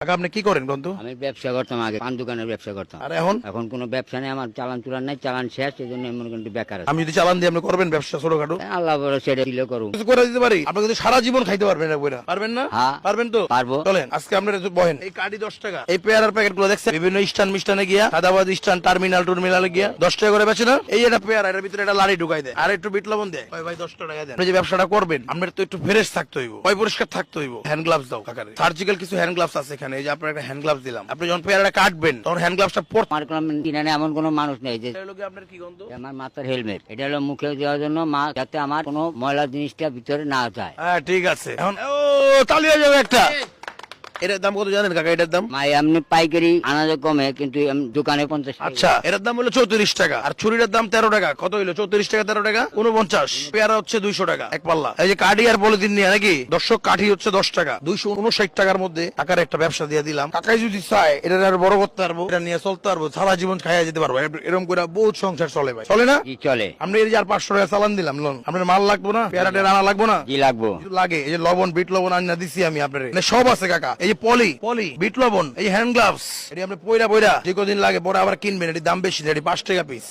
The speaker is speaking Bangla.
কাকা আপনি কি করেন বন্ধু? আমি ব্যবসা করতাম, আগে পান দোকানের ব্যবসা করতাম। আর এখন? এখন কোনো ব্যবসা নেই, আমার চালান চুলান নাই, চালান শেষ, এই জন্য মনে করেন বেকার আছি। আমি যদি চালান দিয়ে আপনি করবেন ব্যবসা ছোটখাটো? আল্লাহ বড় সেটা দিলে করু। কিছু করে দিতে পারি, আপনি কিন্তু সারা জীবন খাইতে পারবেন না বইরা। পারবেন না? হ্যাঁ। পারবেন তো? পারবো। চলেন আজকে আপনারা একটু বহেন। এই কার্ডই 10 টাকা। এই পেয়ারার প্যাকেট গুলো দেখছেন বিভিন্ন স্টান মিস্টানে গিয়া, সাদাবাদ স্টান, টার্মিনাল টুর্মিনালে গিয়া 10 টাকা করে বেচে না? এই একটা পেয়ারা, এর ভিতরে একটা লাড়ি ঢুকাই দেয় আর একটু বিট লবণ দেয়। ভাই 10 টাকা দেন। আপনি যে ব্যবসাটা করবেন আপনার তো একটু ফ্রেশ থাকতে হইব, পরিষ্কার থাকতে হইব। হ্যান্ড গ্লাভস দাও কাকারে, সার্জিক্যাল কিছু হ্যান্ড গ্লাভস আছে এখানে। এই যে আপনার একটা হ্যান্ড গ্লাভস দিলাম, আপনি যখন পেয়ারাটা কাটবেন তখন হ্যান্ড গ্লাভসটা পরতে। আমার কোনো কিনানে এমন কোনো মানুষ নেই যে আপনার কি গন্ধ? আমার মাথার হেলমেট, এটা হলো মুখে দেওয়ার জন্য, মা যাতে আমার কোনো ময়লা জিনিসটা ভিতরে না যায়। হ্যাঁ ঠিক আছে। এখন ও তালি হয়ে যাবে একটা। এটার দাম কত জানেন কাকা? এটার দাম মা এমনি পাইকারি আনাজে কমে, কিন্তু দোকানে 50 টাকা। আচ্ছা, এটার দাম হলো 34 টাকা আর ছুরিটার দাম 13 টাকা। কত হইলো? 34 টাকা 13 টাকা 49। পেয়ারা হচ্ছে 200 টাকা এক পাল্লা। এই যে কাঠি আর পলিথিন নিয়ে নাকি দর্শক, কাঠি হচ্ছে 10 টাকা। 259 টাকার মধ্যে কাকার একটা ব্যবসা দিয়ে দিলাম। কাকাই যদি চায় এটা আর বড় করতে পারবো, এটা নিয়ে চলতে পারবো, সারা জীবন খাইয়া যেতে পারবো। এরকম করে বহুত সংসার চলে ভাই। চলে না? জি চলে। আপনি এই যে আর 500 টাকা চালান দিলাম, লোন আপনার মাল লাগবো না? পেয়ারাটা আনা লাগবো না? জি লাগবো। কিছু লাগে? এই যে লবণ, বিট লবণ আনা দিছি আমি আপনার, সব আছে কাকা। এই যে পলি বিট লবণ, এই হ্যান্ড গ্লাভস, এটি আপনি পয়রা যে কদিন লাগে পরে আবার কিনবেন। এটি দাম বেশি, এটি 5 টাকা পিস।